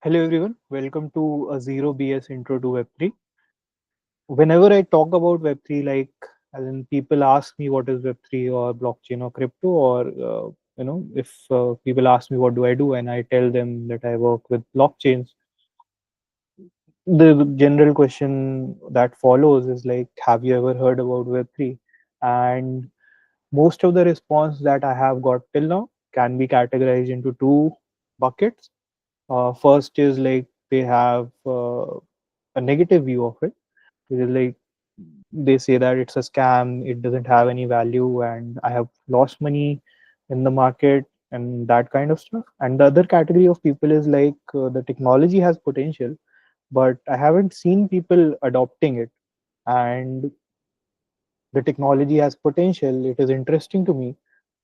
Hello everyone, welcome to a zero BS intro to Web3. Whenever I talk about Web3, as in people ask me what is Web3 or blockchain or crypto, or if people ask me what do I do, and I tell them that I work with blockchains, the general question that follows is like, have you ever heard about Web3? And most of the response that I have got till now can be categorized into two buckets. First is like they have a negative view of it. It is like they say that it's a scam, it doesn't have any value, and I have lost money in the market and that kind of stuff. And the other category of people is like the technology has potential, but I haven't seen people adopting it. And the technology has potential, it is interesting to me.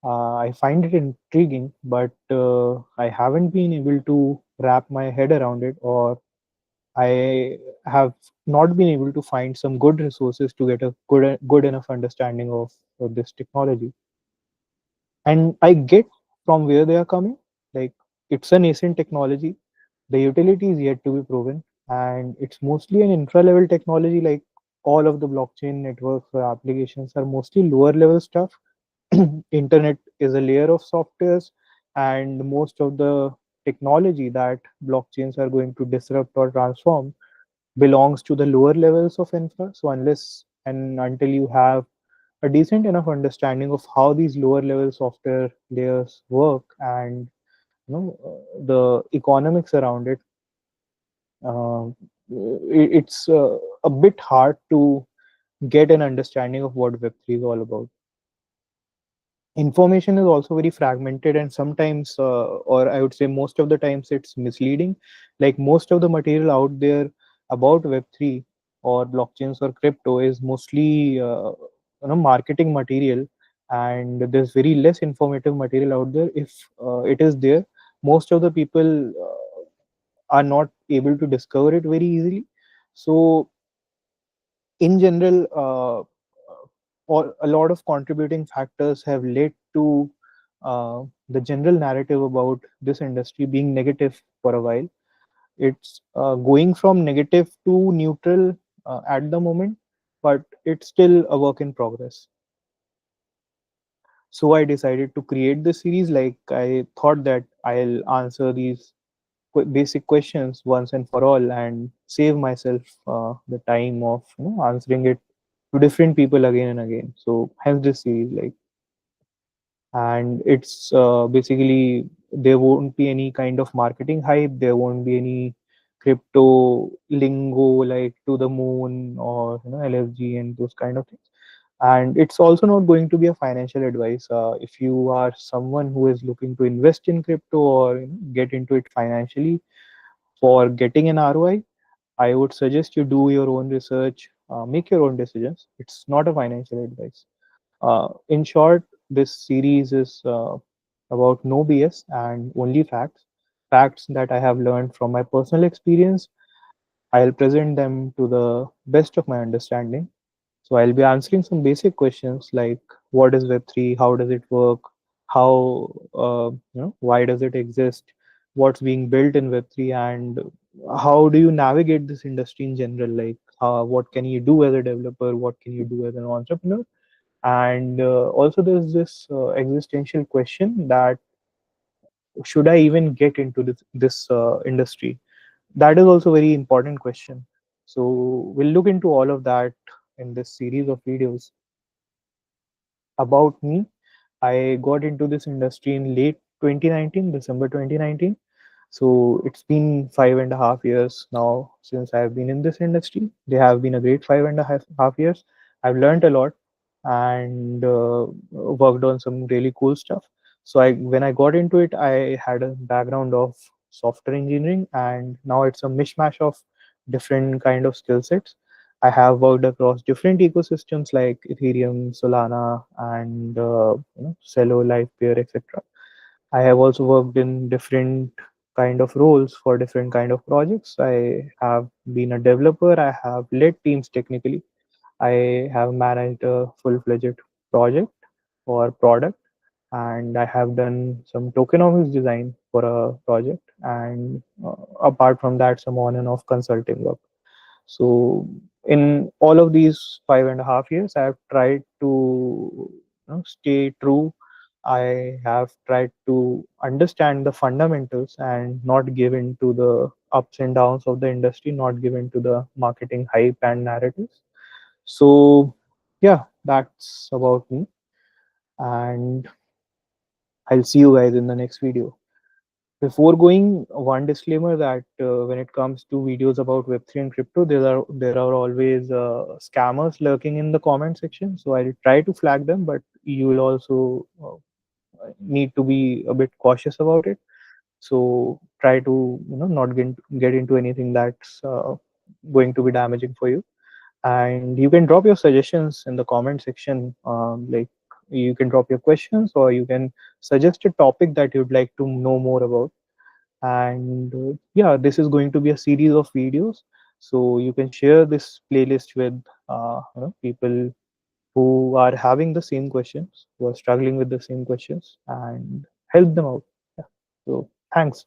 I find it intriguing, but I haven't been able to wrap my head around it, or I have not been able to find some good resources to get a good enough understanding of this technology. And I get from where they are coming. Like, it's a nascent technology. The utility is yet to be proven, and it's mostly an infra level technology. Like, all of the blockchain networks or applications are mostly lower level stuff. Internet is a layer of softwares, and most of the technology that blockchains are going to disrupt or transform belongs to the lower levels of infra. So unless and until you have a decent enough understanding of how these lower level software layers work, and the economics around it, uh, it's a bit hard to get an understanding of what Web3 is all about. Information is also very fragmented, and sometimes or I would say most of the times it's misleading. Like, most of the material out there about Web3 or blockchains or crypto is mostly marketing material, and there's very less informative material out there. If it is there, most of the people are not able to discover it very easily. So in general, or a lot of contributing factors have led to the general narrative about this industry being negative for a while. It's going from negative to neutral at the moment, but it's still a work in progress. So I decided to create this series. Like, I thought that I'll answer these basic questions once and for all, and save myself the time of answering it to different people again and again. So hence this series. Like, and it's basically, there won't be any kind of marketing hype, there won't be any crypto lingo like to the moon or LFG and those kind of things. And it's also not going to be a financial advice. If you are someone who is looking to invest in crypto or get into it financially for getting an ROI, I would suggest you do your own research, make your own decisions. It's not a financial advice. In short, this series is about no BS and only facts, facts that I have learned from my personal experience. I'll present them to the best of my understanding. So I'll be answering some basic questions like, what is Web3, how does it work, how why does it exist, what's being built in Web3, and how do you navigate this industry in general. Like, what can you do as a developer, what can you do as an entrepreneur. And also there's this existential question that, should I even get into this industry? That is also a very important question. So we'll look into all of that in this series of videos. About me, I got into this industry in late 2019, December 2019. So it's been 5.5 years now since I've been in this industry. They have been a great five and a half years. I've learned a lot and worked on some really cool stuff. So when I got into it, I had a background of software engineering, and now it's a mishmash of different kind of skill sets. I have worked across different ecosystems like Ethereum, Solana, and Celo, Livepeer, etc. I have also worked in different kind of roles for different kind of projects. I have been a developer. I have led teams technically. I have managed a full-fledged project or product, and I have done some tokenomics design. for a project, and apart from that, some on and off consulting work. So in all of these 5.5 years, I have tried to stay true. I have tried to understand the fundamentals and not give in to the ups and downs of the industry, not give in to the marketing hype and narratives. So yeah, that's about me. And I'll see you guys in the next video. Before going, one disclaimer that when it comes to videos about Web3 and crypto, there are always scammers lurking in the comment section. So I'll try to flag them, but you will also need to be a bit cautious about it. So try to not get into anything that's going to be damaging for you. And you can drop your suggestions in the comment section. Like you can drop your questions, or you can suggest a topic that you'd like to know more about. And yeah, this is going to be a series of videos, so you can share this playlist with people who are having the same questions, who are struggling with the same questions, and help them out. Yeah. So thanks.